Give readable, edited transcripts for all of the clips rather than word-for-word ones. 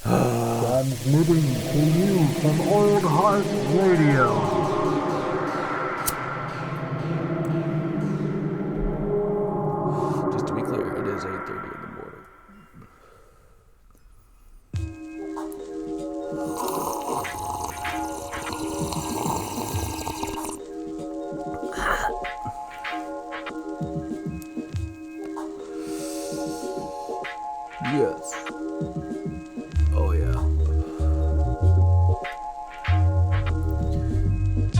Transmitting to you from Old Heart Radio. Just to be clear, it is 8:30 in the morning. Yes. Oh, yeah.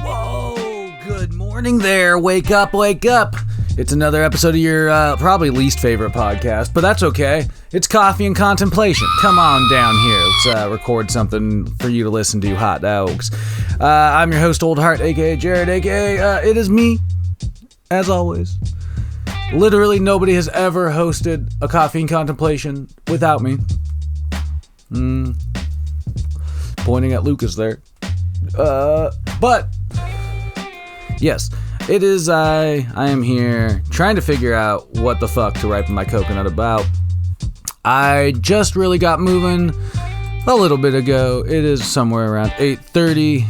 Whoa! Good morning there. Wake up, wake up. It's another episode of your probably least favorite podcast, but that's okay. It's Coffee and Contemplation. Come on down here. Let's record something for you to listen to, hot dogs. I'm your host, Old Heart, a.k.a. Jared, a.k.a. It is me, as always. Literally nobody has ever hosted a Coffee and Contemplation without me. Pointing at Lucas there. But yes, it is I am here trying to figure out what the fuck to ripen my coconut about. I just really got moving a little bit ago. It is somewhere around 8:30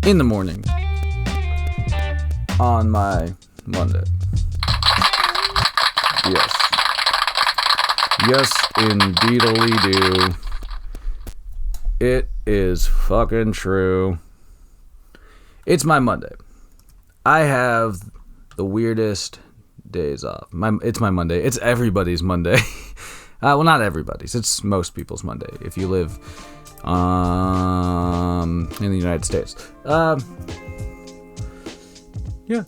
in the morning on my Monday. Yes, indeedly do. It is fucking true. It's my Monday. I have the weirdest days off. It's my Monday. It's everybody's Monday. Well, not everybody's. It's most people's Monday if you live in the United States. Yeah.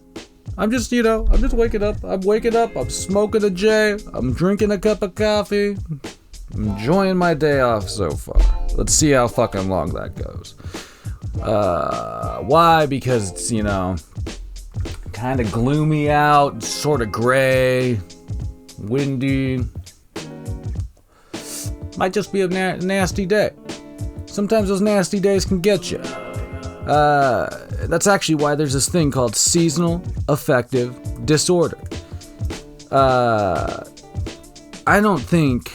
I'm just waking up. I'm waking up. I'm smoking a J. I'm drinking a cup of coffee. I'm enjoying my day off so far. Let's see how fucking long that goes. Why? Because it's, kind of gloomy out, sort of gray, windy. Might just be a nasty day. Sometimes those nasty days can get you. That's actually why there's this thing called Seasonal Affective Disorder. I don't think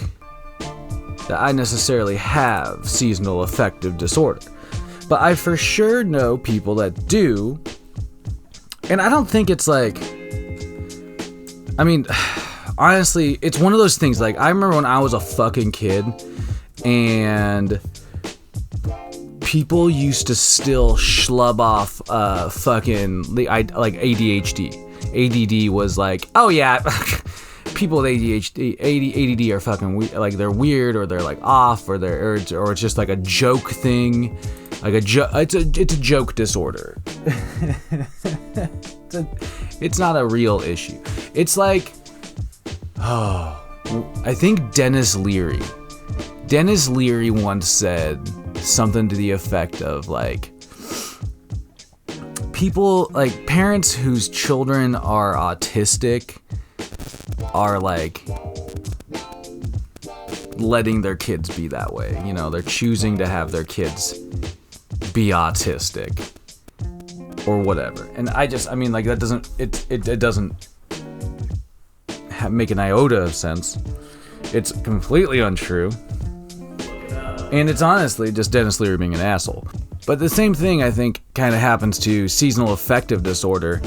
that I necessarily have seasonal affective disorder, but I for sure know people that do, and I don't think it's honestly, it's one of those things, I remember when I was a fucking kid, and people used to still schlub off ADHD. ADD was oh yeah, people with ADD are fucking they're weird, or they're off, or it's just a joke thing, it's a joke disorder. It's not a real issue. It's I think Dennis Leary once said something to the effect of people, parents whose children are autistic are letting their kids be that way. They're choosing to have their kids be autistic or whatever. And that doesn't make an iota of sense. It's completely untrue. And it's honestly just Dennis Leary being an asshole. But the same thing, I think, kind of happens to seasonal affective disorder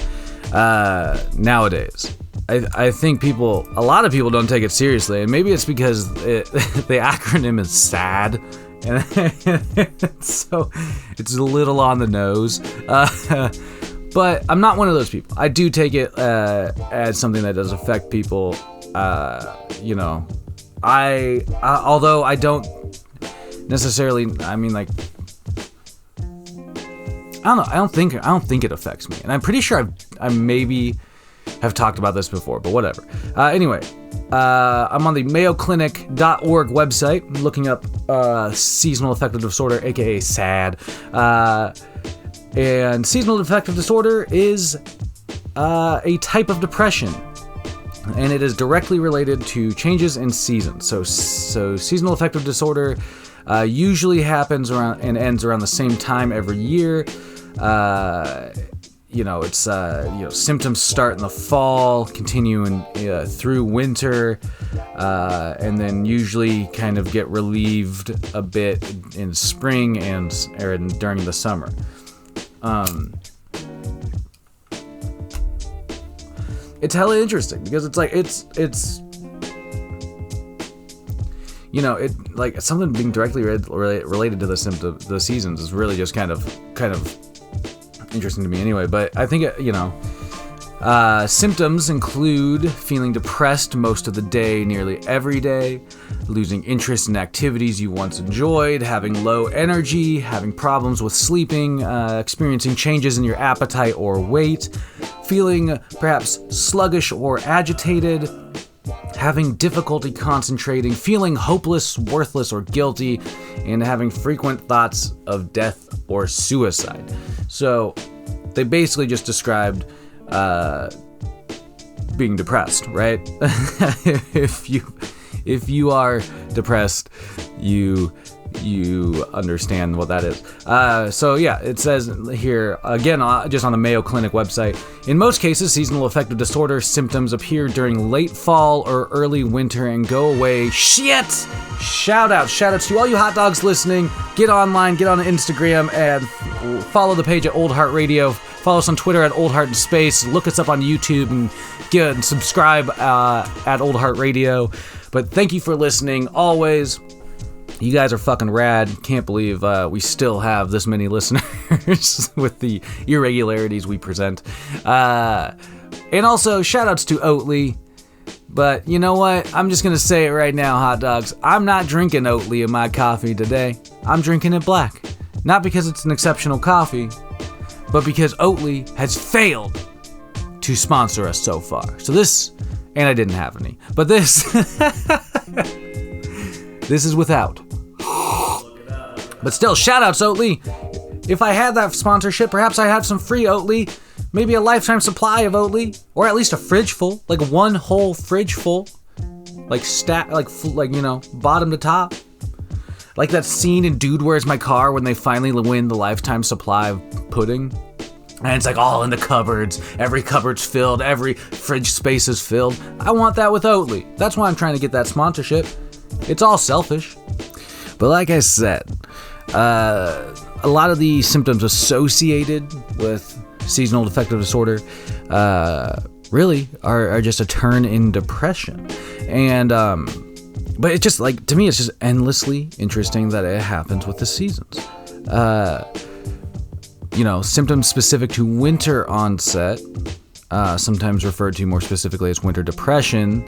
nowadays. I think a lot of people don't take it seriously, and maybe it's because the acronym is SAD, and so it's a little on the nose. But I'm not one of those people. I do take it as something that does affect people. Although I don't necessarily, I don't know. I don't think it affects me, and I'm pretty sure I maybe have talked about this before, but whatever. Anyway, I'm on the MayoClinic.org website, looking up seasonal affective disorder, aka SAD. And seasonal affective disorder is a type of depression, and it is directly related to changes in seasons. So seasonal affective disorder usually happens around and ends around the same time every year. it's symptoms start in the fall, continue through winter, and then usually kind of get relieved a bit in spring and during the summer. It's hella interesting because it's something being directly related to the seasons is really just kind of interesting to me anyway. But I think symptoms include feeling depressed most of the day, nearly every day, losing interest in activities you once enjoyed, having low energy, having problems with sleeping, experiencing changes in your appetite or weight, feeling perhaps sluggish or agitated, having difficulty concentrating, feeling hopeless, worthless, or guilty, and having frequent thoughts of death or suicide. So they basically just described being depressed, right? If you are depressed, you understand what that is. So yeah, it says here, again, just on the Mayo Clinic website, in most cases, seasonal affective disorder symptoms appear during late fall or early winter and go away. Shit! Shout outs to all you hot dogs listening. Get online, get on Instagram, and follow the page at Old Heart Radio. Follow us on Twitter at Old Heart in Space. Look us up on YouTube and subscribe at Old Heart Radio. But thank you for listening always. You guys are fucking rad. Can't believe we still have this many listeners with the irregularities we present. And also, shout-outs to Oatly. But you know what? I'm just going to say it right now, hot dogs. I'm not drinking Oatly in my coffee today. I'm drinking it black. Not because it's an exceptional coffee, but because Oatly has failed to sponsor us so far. So this, and I didn't have any, but this, this is without. But still, shout-outs, Oatly. If I had that sponsorship, perhaps I had some free Oatly, maybe a lifetime supply of Oatly, or at least a fridge full, like one whole fridge full, like bottom to top. Like that scene in Dude, Where's My Car when they finally win the lifetime supply of pudding. And it's like all in the cupboards. Every cupboard's filled. Every fridge space is filled. I want that with Oatly. That's why I'm trying to get that sponsorship. It's all selfish. But like I said, a lot of the symptoms associated with seasonal affective disorder really are just a turn in depression. And but it's just like, to me, it's just endlessly interesting that it happens with the seasons. Symptoms specific to winter onset, sometimes referred to more specifically as winter depression,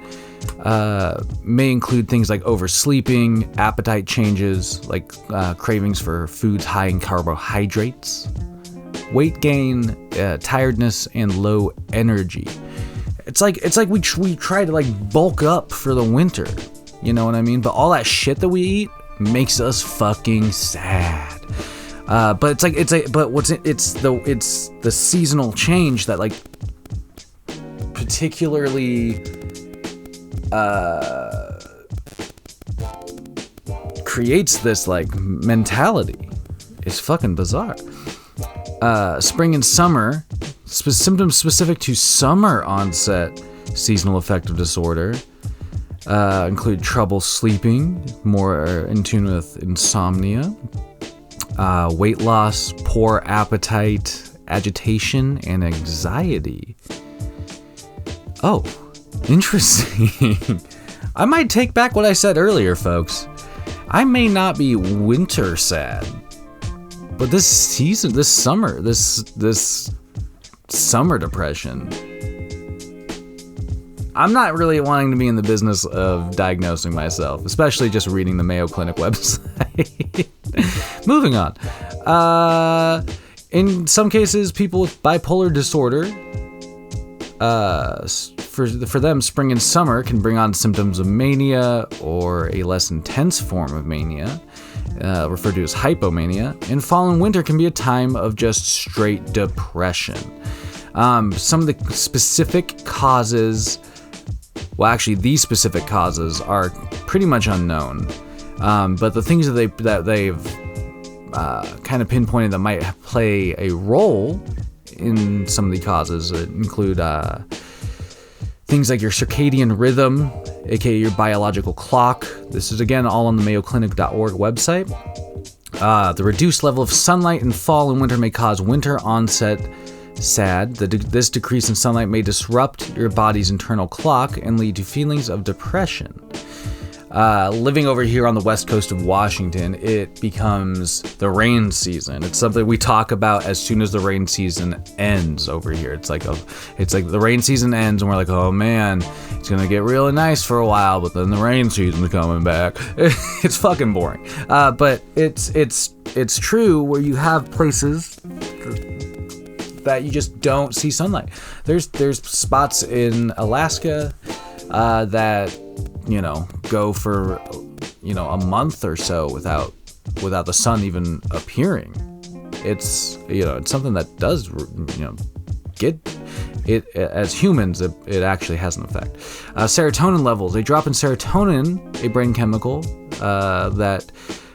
may include things like oversleeping, appetite changes, like cravings for foods high in carbohydrates, weight gain, tiredness, and low energy. It's like we try to like bulk up for the winter, you know what I mean? But all that shit that we eat makes us fucking sad. But it's the seasonal change that like particularly creates this like mentality. It's fucking bizarre. Spring and summer, symptoms specific to summer onset seasonal affective disorder include trouble sleeping, more in tune with insomnia, weight loss, poor appetite, agitation, and anxiety. Oh, interesting. I might take back what I said earlier, folks. I may not be winter sad, but this summer depression, I'm not really wanting to be in the business of diagnosing myself, especially just reading the Mayo Clinic website. Moving on. In some cases, people with bipolar disorder, for them, spring and summer can bring on symptoms of mania or a less intense form of mania, referred to as hypomania, and fall and winter can be a time of just straight depression. Some of the specific causes, these specific causes are pretty much unknown, but the things that they've kind of pinpointed that might play a role in some of the causes include things like your circadian rhythm, aka your biological clock. This is again all on the mayoclinic.org website. The reduced level of sunlight in fall and winter may cause winter onset SAD. This decrease in sunlight may disrupt your body's internal clock and lead to feelings of depression. Living over here on the west coast of Washington, it becomes the rain season. It's something we talk about as soon as the rain season ends over here. It's like the rain season ends and we're like, oh man, it's gonna get really nice for a while, but then the rain season's coming back. It's fucking boring. But it's true where you have places that you just don't see sunlight. There's spots in Alaska that go for a month or so without the sun even appearing. It's it's something that does get it as humans. It actually has an effect. Serotonin levels. A drop in serotonin, a brain chemical that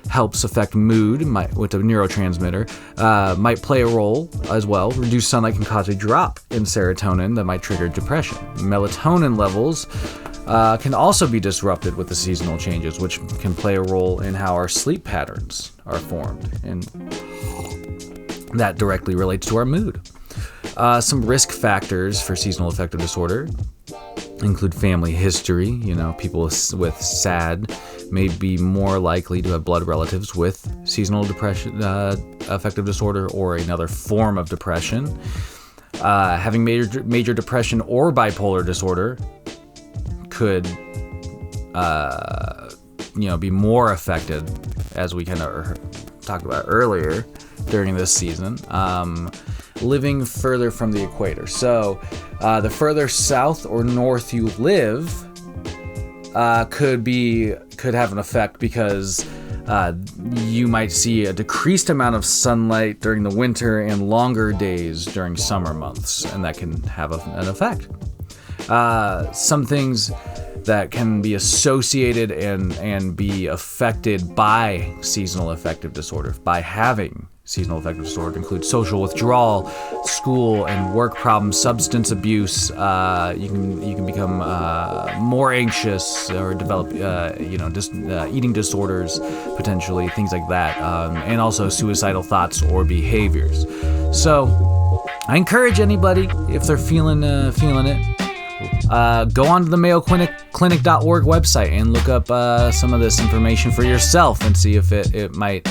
helps affect mood with a neurotransmitter, might play a role as well. Reduced sunlight can cause a drop in serotonin that might trigger depression. Melatonin levels can also be disrupted with the seasonal changes, which can play a role in how our sleep patterns are formed, and that directly relates to our mood. Some risk factors for seasonal affective disorder include family history. People with SAD may be more likely to have blood relatives with seasonal depression, affective disorder, or another form of depression. Having major depression or bipolar disorder could be more affected, as we kind of talked about earlier during this season. Living further from the equator. So the further south or north you live could have an effect, because you might see a decreased amount of sunlight during the winter and longer days during summer months, and that can have an effect. Some things that can be associated and be affected by seasonal affective disorder, by having seasonal affective disorder, include social withdrawal, school and work problems, substance abuse. You can become more anxious or develop eating disorders, potentially, things like that, and also suicidal thoughts or behaviors. So I encourage anybody, if they're feeling it, go on to the mayoclinic.org website and look up some of this information for yourself and see if it might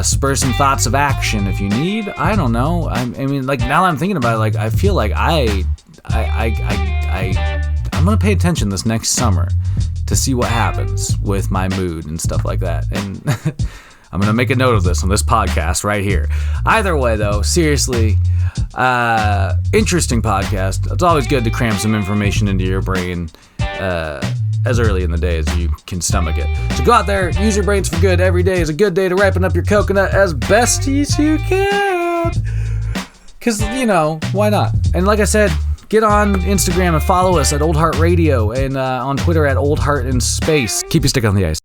spur some thoughts of action if you need. I don't know. I mean, like, now that I'm thinking about it, like, I feel like I'm gonna pay attention this next summer to see what happens with my mood and stuff like that. And I'm gonna make a note of this on this podcast right here. Either way, though, seriously, interesting podcast. It's always good to cram some information into your brain as early in the day as you can stomach it. So go out there, use your brains for good. Every day is a good day to ripen up your coconut as best as you can. Because, why not? And like I said, get on Instagram and follow us at Old Heart Radio, and on Twitter at Old Heart in Space. Keep your stick on the ice.